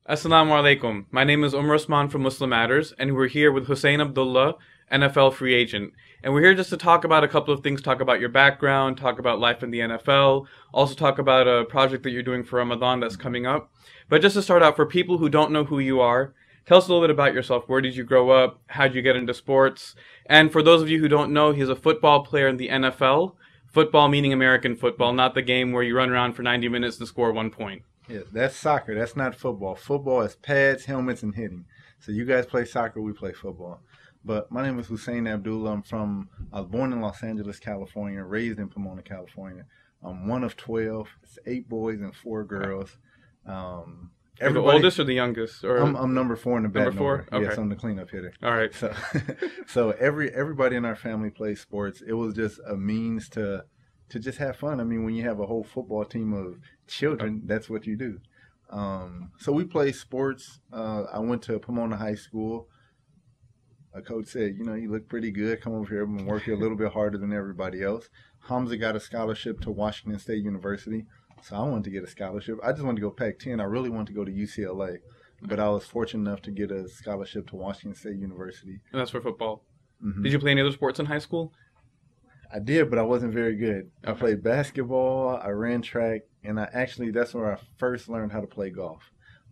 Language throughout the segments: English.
Assalamu alaikum. My name is Usman from Muslim Matters, and we're here with Husain Abdullah, NFL free agent. And we're here just to talk about a couple of things, talk about your background, talk about life in the NFL, also talk about a project that you're doing for Ramadan that's coming up. But just to start out, for people who don't know who you are, tell us a little bit about yourself. Where did you grow up? How did you get into sports? And for those of you who don't know, he's a football player in the NFL. Football meaning American football, not the game where you run around for 90 minutes and score 1 point. Yeah, that's soccer. That's not football. Football is pads, helmets, and hitting. So you guys play soccer, we play football. But my name is Husain Abdullah. I was born in Los Angeles, California, raised in Pomona, California. I'm one of 12. It's 8 boys and 4 girls. You're the oldest or the youngest? Or I'm number 4 in the batting number 4? order. Okay. Yes, I'm the cleanup hitter. All right. So everybody in our family plays sports. It was just a means to just have fun. I mean, when you have a whole football team of children, that's what you do. So we play sports. I went to Pomona High School. A coach said, you look pretty good. Come over here and work here a little bit harder than everybody else. Hamza got a scholarship to Washington State University. So I wanted to get a scholarship. I just wanted to go Pac-10. I really wanted to go to UCLA. But I was fortunate enough to get a scholarship to Washington State University. And that's for football. Mm-hmm. Did you play any other sports in high school? I did, but I wasn't very good. Okay. I played basketball, I ran track, and that's where I first learned how to play golf.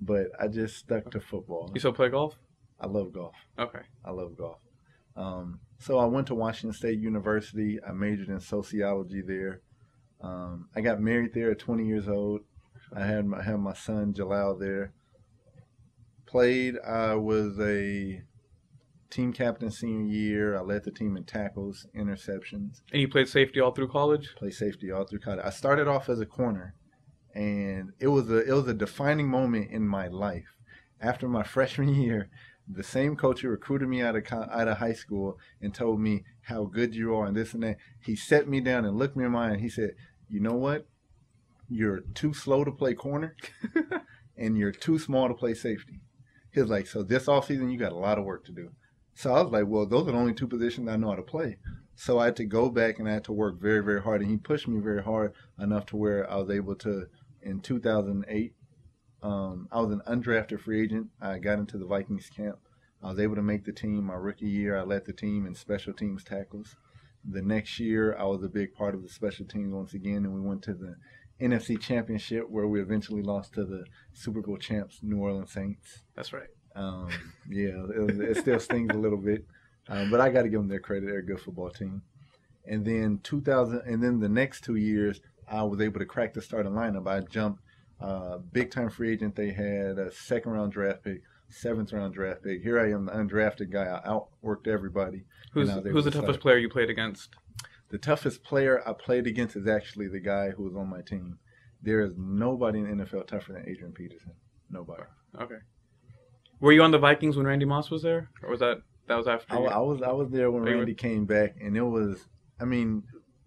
But I just stuck to football. You still play golf? I love golf. Okay. I love golf. So I went to Washington State University. I majored in sociology there. I got married there at 20 years old. I had my son Jalal there. I was a team captain senior year. I led the team in tackles, interceptions. And you played safety all through college? Played safety all through college. I started off as a corner, and it was a defining moment in my life. After my freshman year, the same coach who recruited me out of high school and told me how good you are and this and that, he set me down and looked me in my eye and he said, "You know what? You're too slow to play corner, and you're too small to play safety." He was like, "So this offseason, you got a lot of work to do." So I was like, well, those are the only 2 positions I know how to play. So I had to go back and I had to work very, very hard. And he pushed me very hard enough to where I was able to, in 2008, I was an undrafted free agent. I got into the Vikings camp. I was able to make the team. My rookie year, I led the team in special teams tackles. The next year, I was a big part of the special teams once again. And we went to the NFC Championship where we eventually lost to the Super Bowl champs, New Orleans Saints. That's right. It still stings a little bit, but I got to give them their credit. They're a good football team. And then the next 2 years, I was able to crack the starting lineup. I jumped big time free agent. They had a 2nd round draft pick, 7th round draft pick. Here I am, the undrafted guy. I outworked everybody. Who's the toughest player you played against? The toughest player I played against is actually the guy who was on my team. There is nobody in the NFL tougher than Adrian Peterson. Nobody. Okay. Were you on the Vikings when Randy Moss was there, or was that was after? I was there when Randy came back, and it was. I mean,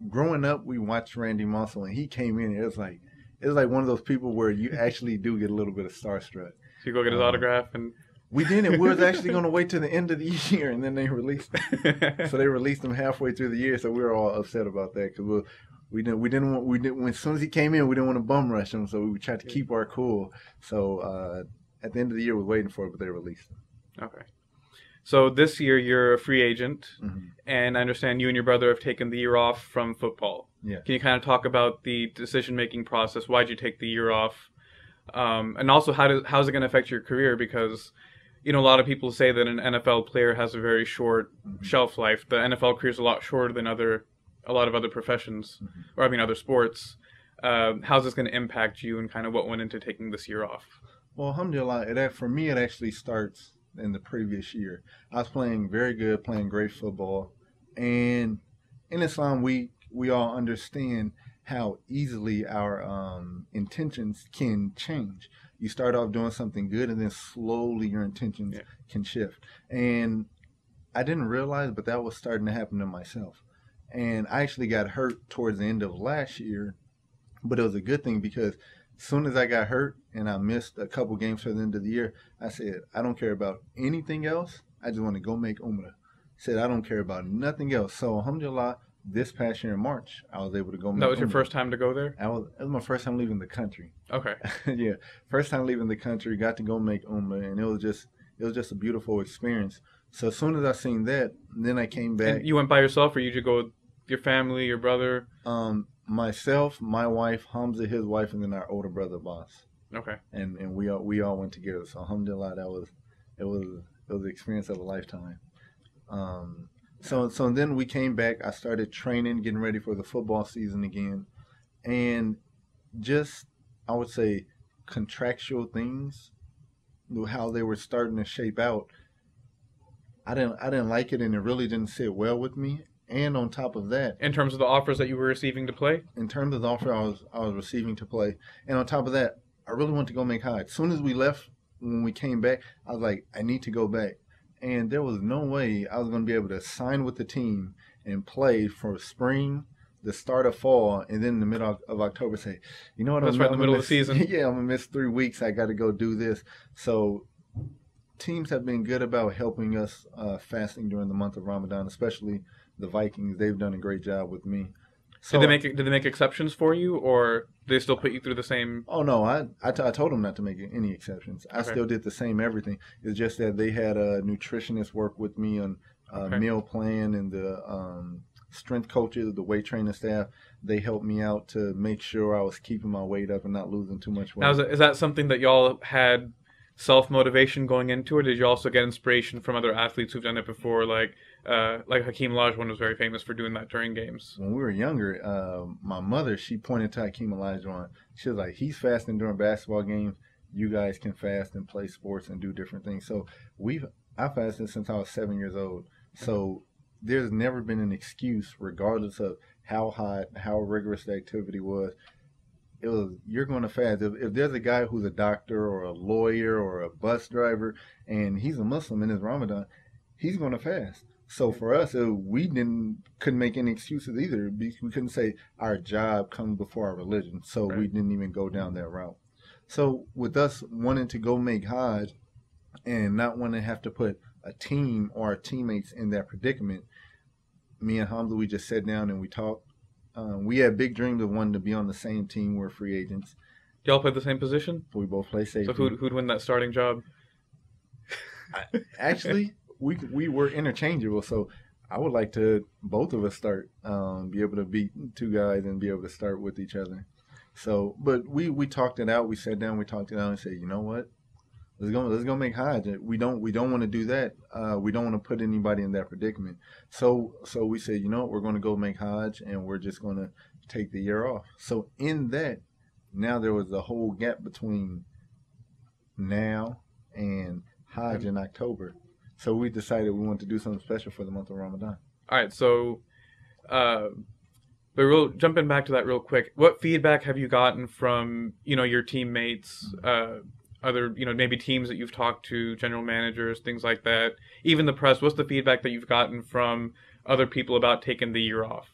growing up, we watched Randy Moss. When he came in, it was like one of those people where you actually do get a little bit of starstruck. So you go get his autograph, and we didn't. We was actually going to wait till the end of the year, and then they released him. So they released him halfway through the year. So we were all upset about that because we didn't want. As soon as he came in, we didn't want to bum rush him. So we tried to keep our cool. So. At the end of the year, we're waiting for it, but they released it. Okay. So this year, you're a free agent, Mm-hmm. and I understand you and your brother have taken the year off from football. Yeah. Can you kind of talk about the decision-making process? Why'd you take the year off? And also, how's it going to affect your career? Because, a lot of people say that an NFL player has a very short shelf life. The NFL career is a lot shorter than a lot of other professions, or other sports. How's this going to impact you, and kind of what went into taking this year off? Well, alhamdulillah, for me, it actually starts in the previous year. I was playing very good, playing great football. And in Islam, we all understand how easily our intentions can change. You start off doing something good, and then slowly your intentions can shift. And I didn't realize, but that was starting to happen to myself. And I actually got hurt towards the end of last year, but it was a good thing because as soon as I got hurt and I missed a couple games for the end of the year, I said, I don't care about anything else. I just want to go make Umrah. Said, I don't care about nothing else. So, alhamdulillah, this past year in March, I was able to go make That was your Umrah. first time to go there? It was my first time leaving the country. Okay. Yeah, first time leaving the country, got to go make Umrah, and it was just a beautiful experience. So as soon as I seen that, then I came back. And you went by yourself, or you go with your family, your brother? Myself, my wife, Hamza, his wife, and then our older brother, Boss. Okay. And we all went together. So alhamdulillah, it was the experience of a lifetime. So then we came back. I started training, getting ready for the football season again, and just, I would say, contractual things, how they were starting to shape out. I didn't like it, and it really didn't sit well with me. And on top of that, In terms of the offers that you were receiving to play? in terms of the offer I was receiving to play, and on top of that, I really wanted to go make Hajj. As soon as we left, when we came back, I was like, I need to go back. And there was no way I was going to be able to sign with the team and play for spring, the start of fall, and then in the middle of October say, you know what? That's right in the middle of the season. Yeah, I'm going to miss 3 weeks. I got to go do this. So teams have been good about helping us fasting during the month of Ramadan, especially the Vikings. They've done a great job with me. So, Did they make exceptions for you, or did they still put you through the same? Oh no, I told them not to make any exceptions. I Okay. still did the same everything. It's just that they had a nutritionist work with me on Okay. meal plan, and the strength coaches, the weight training staff. They helped me out to make sure I was keeping my weight up and not losing too much weight. Now, is that something that y'all had self-motivation going into, or did you also get inspiration from other athletes who've done it before, like Hakeem Olajuwon was very famous for doing that during games? When we were younger, my mother, she pointed to Hakeem Olajuwon. She was like, he's fasting during basketball games. You guys can fast and play sports and do different things. So I fasted since I was 7 years old. So there's never been an excuse, regardless of how hot, how rigorous the activity was. It was, you're going to fast. If there's a guy who's a doctor or a lawyer or a bus driver and he's a Muslim in his Ramadan, he's going to fast. So for us, we couldn't make any excuses either. We couldn't say our job comes before our religion. So we Right. didn't even go down that route. So with us wanting to go make Hajj and not wanting to have to put a team or our teammates in that predicament, me and Hamza, we just sat down and we talked. We had big dreams of wanting to be on the same team. We're free agents. Y'all play the same position? We both play safety. So who'd win that starting job? Actually, we were interchangeable. So I would like to both of us start, be able to beat two guys and be able to start with each other. So, but we talked it out. We sat down, we talked it out, and said, you know what? Let's go make Hajj. We don't want to do that. We don't want to put anybody in that predicament. So we said, you know what? We're going to go make Hajj, and we're just going to take the year off. So in that, now there was a whole gap between now and Hajj in October. So we decided we wanted to do something special for the month of Ramadan. All right, so, but jumping back to that real quick, what feedback have you gotten from, your teammates, other, maybe teams that you've talked to, general managers, things like that, even the press? What's the feedback that you've gotten from other people about taking the year off?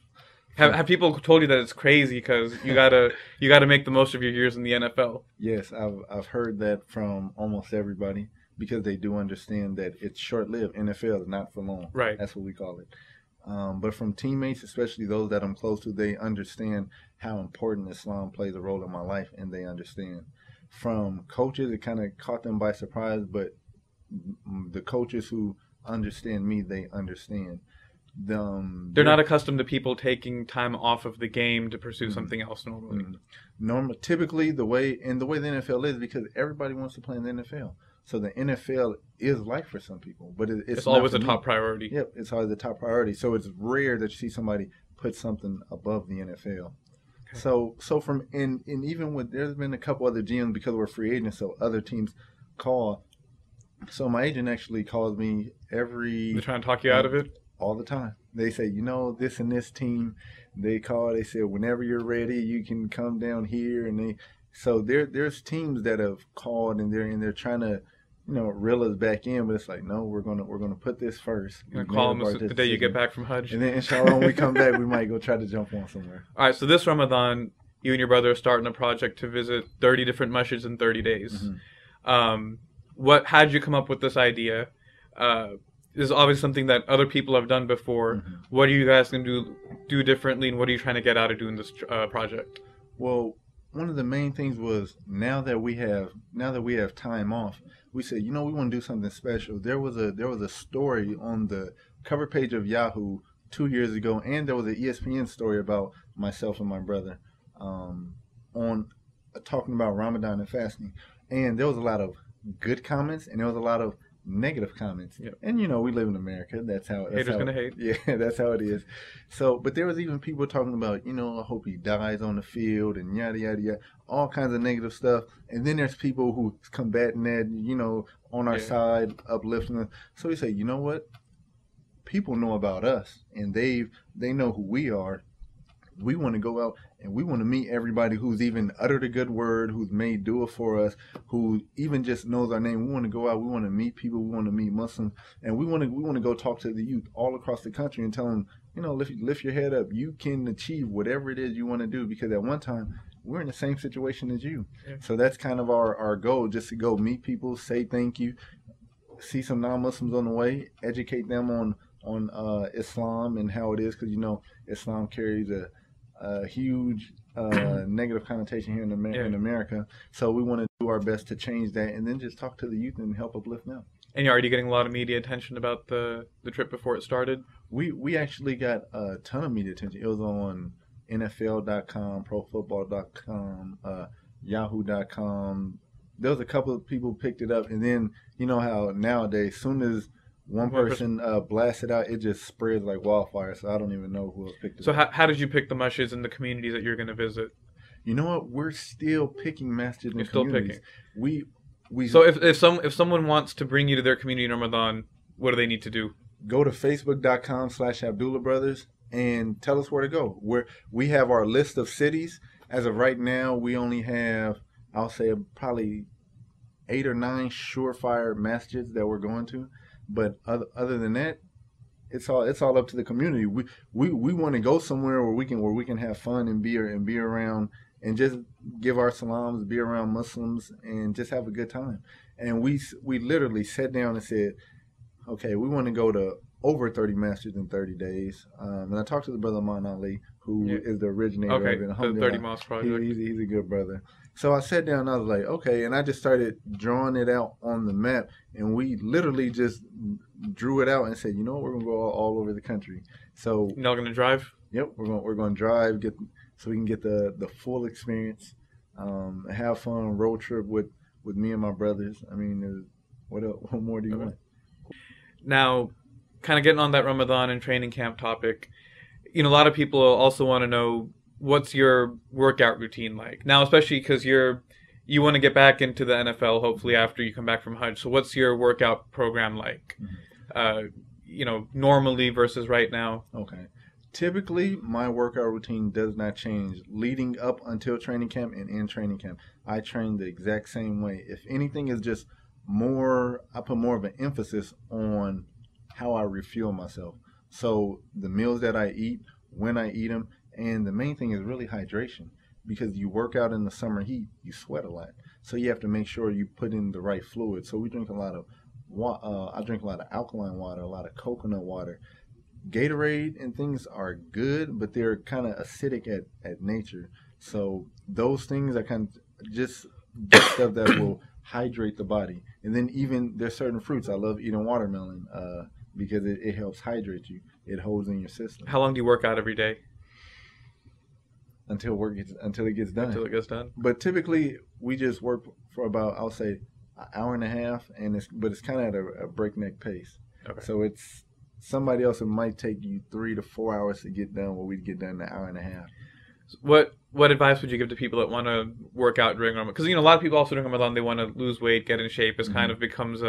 Have people told you that it's crazy because you gotta make the most of your years in the NFL? Yes, I've heard that from almost everybody, because they do understand that it's short-lived. NFL is not for long. Right. That's what we call it. But from teammates, especially those that I'm close to, they understand how important Islam plays a role in my life, and they understand. From coaches, it kind of caught them by surprise, but the coaches who understand me, they understand. They're not accustomed to people taking time off of the game to pursue something else normally. Typically, the way the NFL is, because everybody wants to play in the NFL. So the NFL is life for some people, but it's always a not for top me. priority. Yep, it's always the top priority. So it's rare that you see somebody put something above the NFL. Okay. So from and even with, there's been a couple other GMs, because we're free agents, so other teams call. So my agent actually calls me every. They're trying to talk you out of it? All the time. They say, this and this team. They call. They say, whenever you're ready, you can come down here. And so there's teams that have called, and they're trying to, reel us back in. But it's like, no, we're gonna put this first. You're gonna call them the day you get back from Hajj. And then inshallah, when we come back, we might go try to jump on somewhere. All right. So this Ramadan, you and your brother are starting a project to visit 30 different masjids in 30 days. Mm-hmm. How did you come up with this idea? is obviously something that other people have done before. Mm-hmm. What are you guys going to do differently, and what are you trying to get out of doing this project? Well, one of the main things was now that we have time off, we said, we want to do something special. There was a story on the cover page of Yahoo 2 years ago, and there was an ESPN story about myself and my brother on talking about Ramadan and fasting, and there was a lot of good comments and there was a lot of negative comments. Yep. And we live in America. Haters gonna hate. Yeah, that's how it is. So, but there was even people talking about, I hope he dies on the field and yada yada yada, all kinds of negative stuff. And then there's people who combating that, on our side, uplifting us. So we say, you know what? People know about us, and they know who we are. We want to go out and we want to meet everybody who's even uttered a good word, who's made dua for us, who even just knows our name. We want to go out. We want to meet people. We want to meet Muslims, and we want to go talk to the youth all across the country and tell them, lift your head up. You can achieve whatever it is you want to do, because at one time we're in the same situation as you. Yeah. So that's kind of our goal, just to go meet people, say thank you, see some non-Muslims on the way, educate them on Islam and how it is, because Islam carries a huge negative connotation here in America. So we want to do our best to change that, and then just talk to the youth and help uplift them. And you're already getting a lot of media attention about the trip before it started? We actually got a ton of media attention. It was on NFL.com, ProFootball.com, Yahoo.com. There was a couple of people picked it up, and then how nowadays, soon as one person blasts it out, it just spreads like wildfire. So I don't even know who else picked it up. So how did you pick the masjids and the communities that you're going to visit? You know what? We're still picking masjids and communities. We So if someone wants to bring you to their community in Ramadan, what do they need to do? Go to Facebook.com/Abdullah Brothers and tell us where to go. We have our list of cities. As of right now, we only have, I'll say, probably 8 or 9 surefire masjids that we're going to. But other than that, it's all up to the community. We want to go somewhere where we can have fun and be around and just give our salams, be around Muslims, and just have a good time. And we literally sat down and said, okay, we want to go to over 30 masjids in 30 days. And I talked to the brother Omar Ali, who is the originator of it. The 30 Mosque Project. He's a good brother. So I sat down and I was like, okay, and I just started drawing it out on the map, and we literally just drew it out and said, we're gonna go all over the country. So you're not gonna drive? Yep, we're gonna drive, so we can get the full experience, have fun, road trip with me and my brothers. I mean, what more do you want? Now, kind of getting on that Ramadan and training camp topic, a lot of people also want to know, what's your workout routine like now, especially because you want to get back into the NFL hopefully after you come back from Hajj. So what's your workout program like, normally versus right now? Okay. Typically, my workout routine does not change leading up until training camp and in training camp. I train the exact same way. If anything, is just I put more of an emphasis on how I refuel myself. So the meals that I eat, when I eat them, and the main thing is really hydration, because you work out in the summer heat, you sweat a lot. So you have to make sure you put in the right fluid. So we drink a lot of I drink a lot of alkaline water, a lot of coconut water. Gatorade and things are good, but they're kind of acidic at nature. So those things are kind of just stuff that will hydrate the body. And then even there's certain fruits. I love eating watermelon because it helps hydrate you. It holds in your system. How long do you work out every day? Until it gets done. Until it gets done. But typically we just work for about, I'll say, an hour and a half, but it's kind of at a breakneck pace. Okay. So it's somebody else, it might take you 3 to 4 hours to get done, where we get done in an hour and a half. What advice would you give to people that want to work out during Ramadan? Because a lot of people also during Ramadan, they want to lose weight, get in shape. It kind of becomes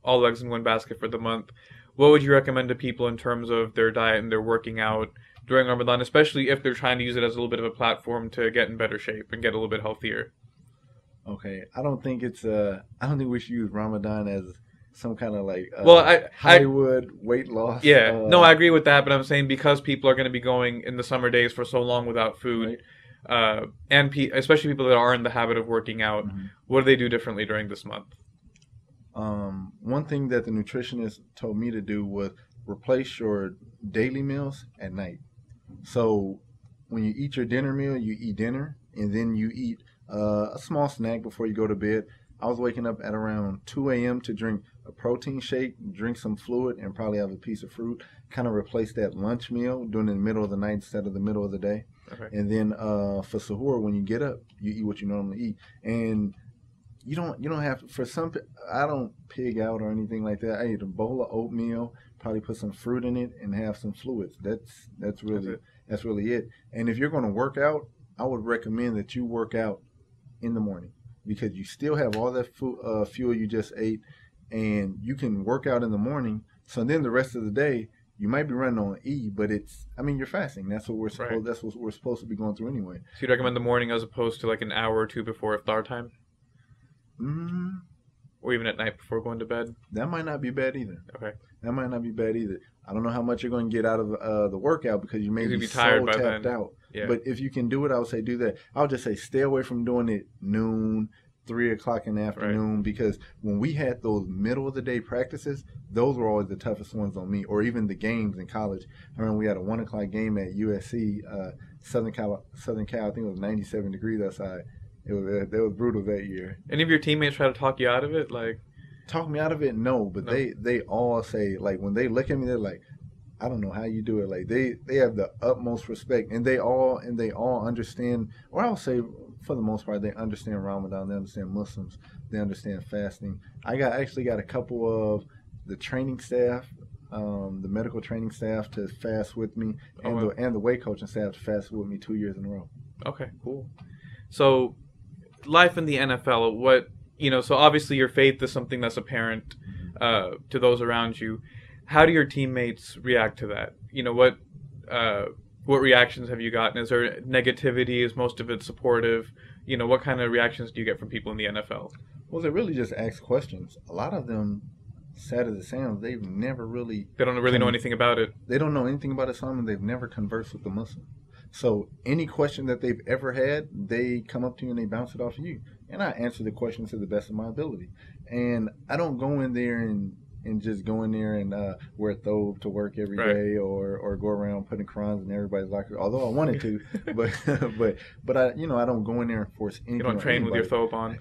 all eggs in one basket for the month. What would you recommend to people in terms of their diet and their working out during Ramadan, especially if they're trying to use it as a little bit of a platform to get in better shape and get a little bit healthier? Okay, I don't think we should use Ramadan as some kind of like Hollywood weight loss. Yeah, no, I agree with that, but I'm saying because people are going to be going in the summer days for so long without food, right. And especially people that are in the habit of working out, what do they do differently during this month? One thing that the nutritionist told me to do was replace your daily meals at night. So when you eat your dinner meal, you eat dinner, and then you eat a small snack before you go to bed. I was waking up at around 2 a.m. to drink a protein shake, drink some fluid, and probably have a piece of fruit. Kind of replace that lunch meal, doing it in the middle of the night instead of the middle of the day. Okay. And then for sahur, when you get up, you eat what you normally eat. And you don't have to, for some. I don't pig out or anything like that. I eat a bowl of oatmeal, probably put some fruit in it, and have some fluids. That's really it. And if you're going to work out, I would recommend that you work out in the morning, because you still have all that fuel you just ate, and you can work out in the morning. So then the rest of the day, you might be running on E, but you're fasting. That's what we're supposed. Right. That's what we're supposed to be going through anyway. So you'd recommend the morning as opposed to like an hour or two before iftar time? Mm, Or even at night before going to bed? that might not be bad either. Okay. That might not be bad either. I don't know how much you're going to get out of the workout, because you may You'll be be tired so by tapped then. out. Yeah. But if you can do it, I would say do that. I would just say stay away from doing it noon, 3 o'clock in the afternoon, because when we had those middle of the day practices, those were always the toughest ones on me. Or even the games in college. I remember we had a 1 o'clock game at USC, Southern Cal. I think it was 97 degrees outside. It was brutal that year. Any of your teammates try to talk you out of it? Like, Talk me out of it? No, but No. they all say, like, when they look at me, they're like, I don't know how you do it. Like, they have the utmost respect, and they all understand, or I'll say for the most part, they understand Ramadan, they understand Muslims, they understand fasting. I actually got a couple of the training staff, the medical training staff, to fast with me, and wow. the weight coaching staff to fast with me 2 years in a row. okay, cool. So, life in the NFL, so obviously your faith is something that's apparent to those around you. How do your teammates react to that? What reactions have you gotten? Is there negativity? Is most of it supportive? What kind of reactions do you get from people in the NFL? Well, they really just ask questions. A lot of them, sad as it sounds, they've never really... They don't really know anything about it. They don't know anything about Islam, and they've never conversed with a Muslim. So any question that they've ever had, they come up to you and they bounce it off of you. And I answer the question to the best of my ability. And I don't go in there and just go in there and wear a thobe to work every Right. day, or go around putting Qurans in everybody's locker. Although I wanted to, but I don't go in there and force anything. You don't on train with anybody. your thobe on.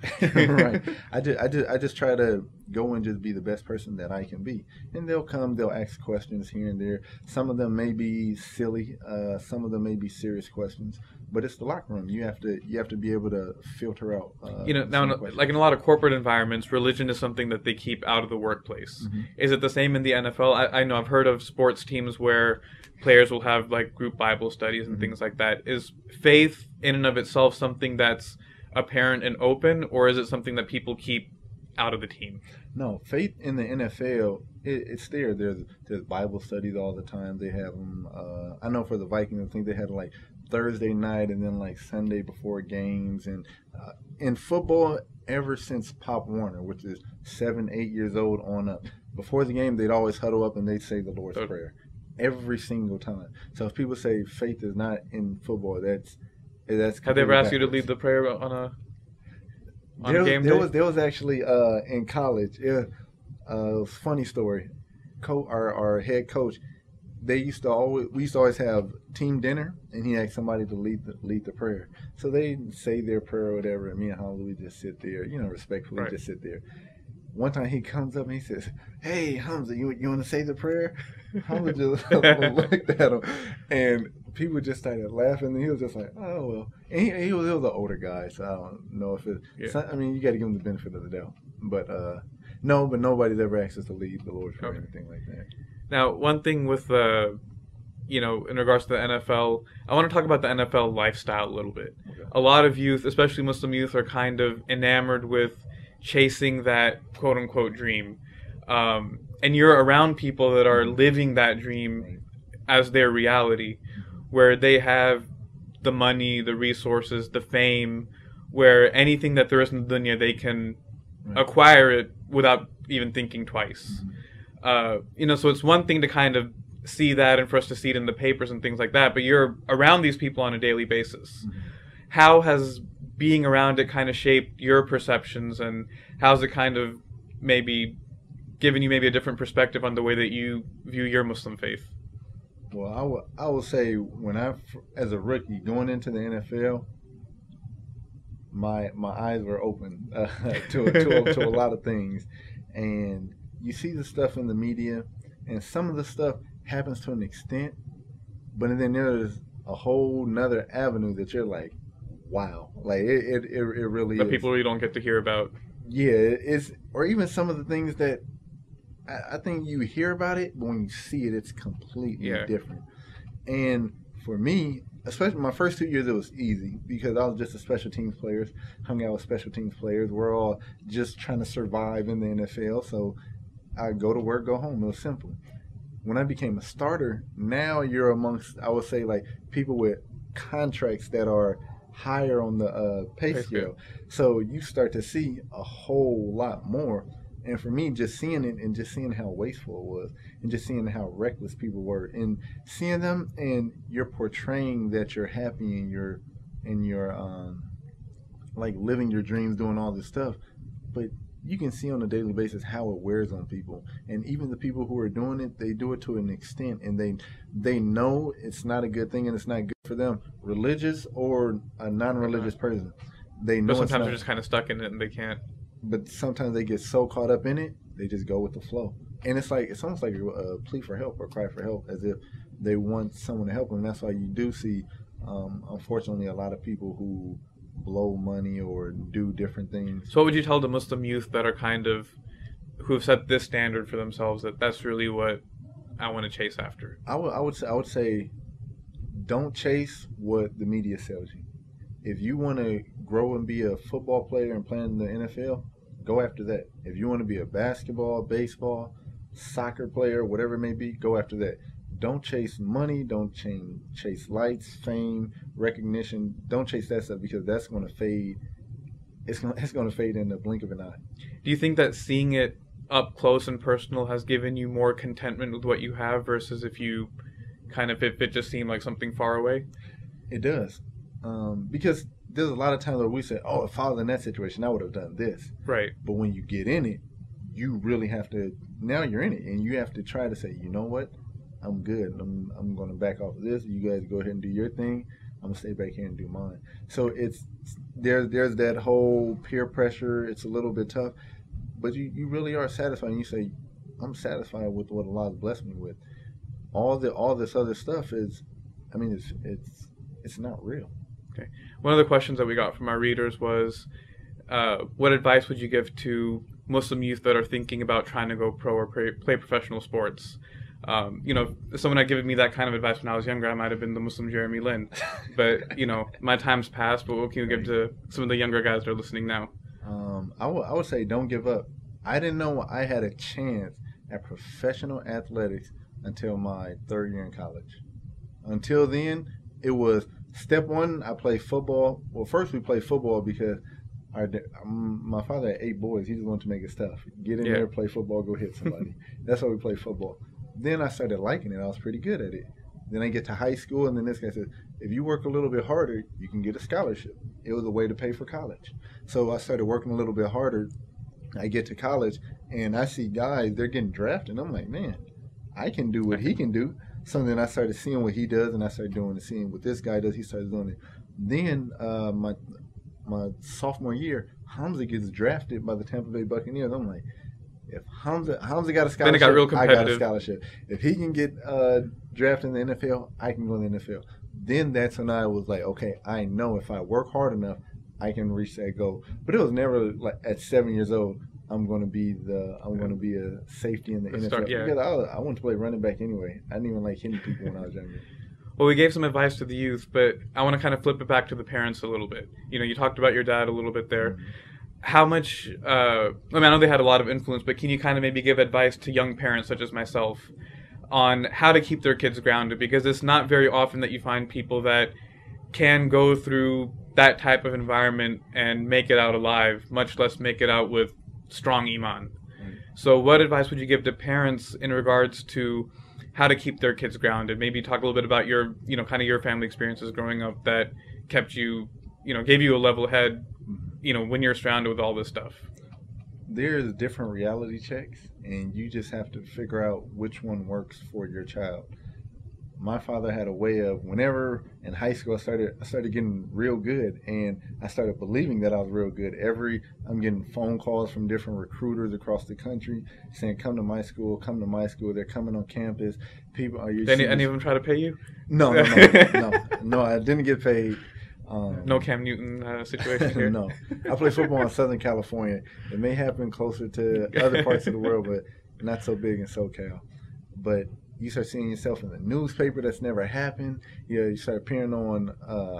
Right. I just try to go and just be the best person that I can be. And they'll ask questions here and there. Some of them may be silly, some of them may be serious questions. But it's the locker room. You have to be able to filter out. Now, like in a lot of corporate environments, religion is something that they keep out of the workplace. Mm-hmm. Is it the same in the NFL? I know I've heard of sports teams where players will have like group Bible studies and Mm-hmm. things like that. Is faith in and of itself something that's apparent and open, or is it something that people keep out of the team? No, faith in the NFL, it's there. There's Bible studies all the time. They have them. I know for the Vikings, I think they had like Thursday night and then like Sunday before games. And in football, ever since Pop Warner, which is 7, 8 years old on up, before the game, they'd always huddle up and they'd say the Lord's Prayer every single time. So if people say faith is not in football, that's Have they ever asked you to lead the prayer on game day? There was actually in college. It was a funny story. Our head coach, we used to always have team dinner, and he asked somebody to lead the prayer. So they say their prayer or whatever, and me and Hamza, we just sit there, respectfully, Right. just sit there. One time he comes up and he says, "Hey Hamza, you want to say the prayer?" Hamza just looked at him, and people just started laughing. And he was just like, "Oh well." And he was an older guy, so I don't know if it. Yeah. I mean, you got to give him the benefit of the doubt. But no, but nobody's ever asked us to lead the Lord's Prayer or anything like that. Now, one thing with in regards to the NFL, I want to talk about the NFL lifestyle a little bit. Okay. A lot of youth, especially Muslim youth, are kind of enamored with chasing that quote-unquote dream. And you're around people that are living that dream Right. as their reality, where they have the money, the resources, the fame, where anything that there is in the dunya, they can Right. acquire it without even thinking twice. Mm-hmm. So it's one thing to kind of see that and for us to see it in the papers and things like that, but you're around these people on a daily basis. Mm-hmm. How has being around it kind of shaped your perceptions, and how's it kind of maybe given you maybe a different perspective on the way that you view your Muslim faith? Well, I will say when as a rookie going into the NFL, my eyes were open to a lot of things, and you see the stuff in the media, and some of the stuff happens to an extent, but then there's a whole nother avenue that you're like, wow, like it really The is. people you don't get to hear about. Yeah, it's or even some of the things that I think you hear about it, but when you see it, it's completely different. And for me, especially my first 2 years, it was easy because I was just a special teams player, hung out with special teams players. We're all just trying to survive in the NFL, so I go to work, go home. It was simple. When I became a starter, now you're amongst, I would say, like people with contracts that are higher on the pay scale. So you start to see a whole lot more. And for me, just seeing it and just seeing how wasteful it was and just seeing how reckless people were and seeing them, and you're portraying that you're happy and you're like living your dreams, doing all this stuff. But you can see on a daily basis how it wears on people. And even the people who are doing it, they do it to an extent, and they know it's not a good thing and it's not good for them, religious or a non-religious person. They know. But sometimes they're just kind of stuck in it and they can't. But sometimes they get so caught up in it, they just go with the flow. And it's almost like a plea for help or cry for help, as if they want someone to help them. And that's why you do see, unfortunately, a lot of people who blow money or do different things. So what would you tell the Muslim youth that are who have set this standard for themselves, that that's really what I want to chase after? I would say don't chase what the media sells you. If you want to grow and be a football player and play in the NFL, go after that. If you want to be a basketball, baseball, soccer player, whatever it may be, go after that. Don't chase money. Don't chase lights, fame, recognition. Don't chase that stuff, because that's going to fade. It's going to fade in the blink of an eye. Do you think that seeing it up close and personal has given you more contentment with what you have versus if it just seemed like something far away? It does. Because there's a lot of times where we say, oh, if I was in that situation, I would have done this. Right. But when you get in it, you really have to, now you're in it, and you have to try to say, you know what? I'm good. I'm going to back off of this. You guys go ahead and do your thing. I'm going to stay back here and do mine. So there's that whole peer pressure. It's a little bit tough. But you really are satisfied. And you say, I'm satisfied with what Allah's blessed me with. All this other stuff is, I mean, it's not real. Okay. One of the questions that we got from our readers was, what advice would you give to Muslim youth that are thinking about trying to go pro or play professional sports? If someone had given me that kind of advice when I was younger, I might have been the Muslim Jeremy Lin. But, my time's passed, but what can you give to some of the younger guys that are listening now? I would say don't give up. I didn't know I had a chance at professional athletics until my third year in college. Until then, it was step one, I played football. Well, first we played football because my father had 8 boys. He just wanted to make it tough. Get in there, play football, go hit somebody. That's why we played football. Then I started liking it. I was pretty good at it. Then I get to high school, and then this guy says, if you work a little bit harder, you can get a scholarship. It was a way to pay for college. So I started working a little bit harder. I get to college, and I see guys, they're getting drafted. And I'm like, man, I can do what he can do. So then I started seeing what he does, and I started seeing what this guy does. He started doing it. Then my sophomore year, Hamza gets drafted by the Tampa Bay Buccaneers. I'm like, if Hamza got a scholarship, then it got real competitive. I got a scholarship. If he can get drafted in the NFL, I can go in the NFL. Then that's when I was like, okay, I know if I work hard enough, I can reach that goal. But it was never like at 7 years old, I'm going to be a safety in the NFL. Because I wanted to play running back anyway. I didn't even like hitting people when I was younger. Well, we gave some advice to the youth, but I want to kind of flip it back to the parents a little bit. You talked about your dad a little bit there. Mm-hmm. How much, I know they had a lot of influence, but can you kind of maybe give advice to young parents such as myself on how to keep their kids grounded? Because it's not very often that you find people that can go through that type of environment and make it out alive, much less make it out with strong iman. Mm-hmm. So what advice would you give to parents in regards to how to keep their kids grounded? Maybe talk a little bit about your, kind of your family experiences growing up that kept you, gave you a level head, when you're surrounded with all this stuff. there's different reality checks, and you just have to figure out which one works for your child. My father had a way of, whenever in high school I started getting real good, and I started believing that I was real good. I'm getting phone calls from different recruiters across the country saying, come to my school, come to my school. They're coming on campus. People, are you? Any of them try to pay you? No, no, no, no, no. I didn't get paid. No Cam Newton situation here. No, I play football in Southern California. It may happen closer to other parts of the world, but not so big in SoCal. But you start seeing yourself in the newspaper. That's never happened. You start appearing on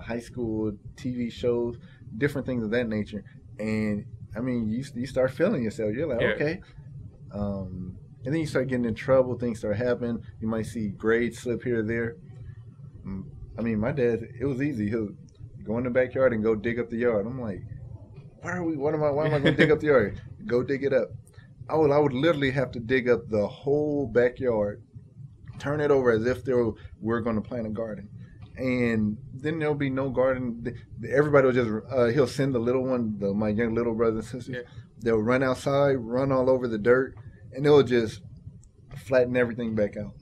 high school TV shows, different things of that nature. And I mean, you start feeling yourself. You're like, okay. And then you start getting in trouble. Things start happening. You might see grades slip here or there. I mean, my dad, it was easy. He'll go in the backyard and go dig up the yard. I'm like, why am I going to dig up the yard? Go dig it up. I would literally have to dig up the whole backyard, turn it over as if we're going to plant a garden. And then there'll be no garden. Everybody will just, he'll send the little one, my young little brothers and sisters. Yeah. They'll run outside, run all over the dirt, and they'll just flatten everything back out.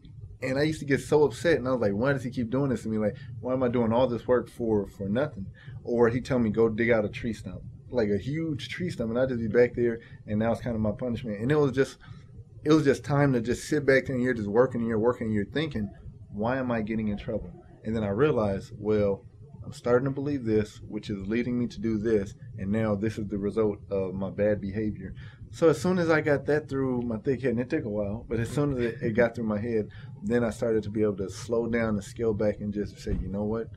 And I used to get so upset, and I was like, why does he keep doing this to me? Like, why am I doing all this work for nothing? Or he'd tell me, go dig out a tree stump, like a huge tree stump, and I'd just be back there, and that was kind of my punishment. And it was just time to just sit back there, and you're just working, and you're thinking, why am I getting in trouble? And then I realized, well, I'm starting to believe this, which is leading me to do this, and now this is the result of my bad behavior. So as soon as I got that through my thick head, and it took a while, but as soon as it got through my head, then I started to be able to slow down and scale back and just say, you know what?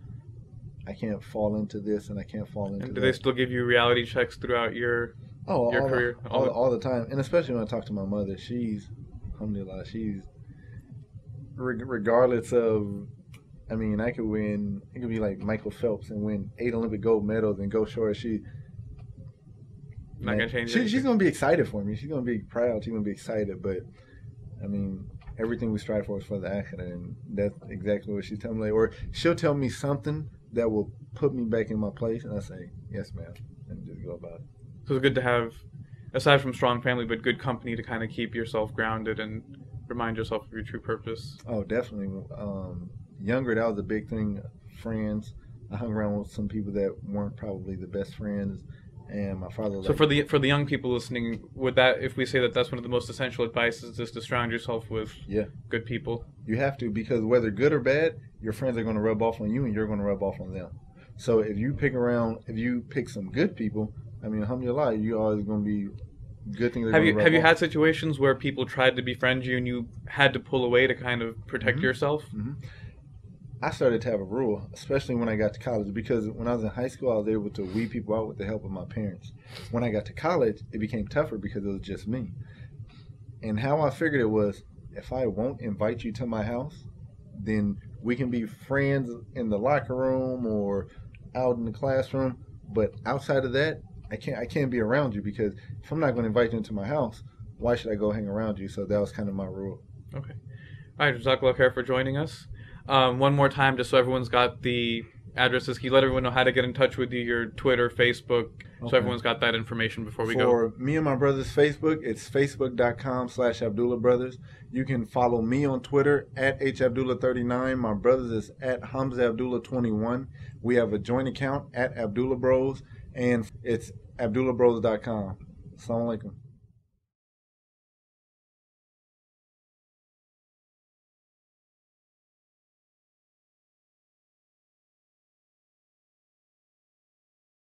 I can't fall into this, and I can't fall into that. And do they still give you reality checks throughout your career? All the time. And especially when I talk to my mother, she's, alhamdulillah, regardless of, I mean, I could win, it could be like Michael Phelps and win 8 Olympic gold medals and go short. Not going to change she's going to be excited for me. She's going to be proud. She's going to be excited. But, I mean, everything we strive for is for the akhirah. And that's exactly what she's telling me. Or she'll tell me something that will put me back in my place. And I say, yes, ma'am. And just go about it. So it's good to have, aside from strong family, but good company to kind of keep yourself grounded and remind yourself of your true purpose. Oh, definitely. Younger, that was a big thing. Friends. I hung around with some people that weren't probably the best friends. And my father. So for the young people listening, would that, if we say that that's one of the most essential advice, is just to surround yourself with good people? You have to, because whether good or bad, your friends are going to rub off on you, and you're going to rub off on them. So if you pick some good people, I mean, alhamdulillah, you're always going to be good things. Have you had situations where people tried to befriend you and you had to pull away to kind of protect yourself? Mm-hmm. I started to have a rule, especially when I got to college, because when I was in high school, I was able to weed people out with the help of my parents. When I got to college, it became tougher because it was just me. And how I figured it was, if I won't invite you to my house, then we can be friends in the locker room or out in the classroom. But outside of that, I can't be around you, because if I'm not going to invite you into my house, why should I go hang around you? So that was kind of my rule. Okay. All right, Jazakallah khair for joining us. One more time, just so everyone's got the addresses. Can you let everyone know how to get in touch with you, your Twitter, Facebook, so everyone's got that information before we go? For me and my brother's Facebook, it's facebook.com/Abdullah Brothers. You can follow me on Twitter at HAbdullah39. My brother's is at Hamza Abdullah21. We have a joint account at Abdullah Bros, and it's AbdullahBros.com. Assalamu alaikum.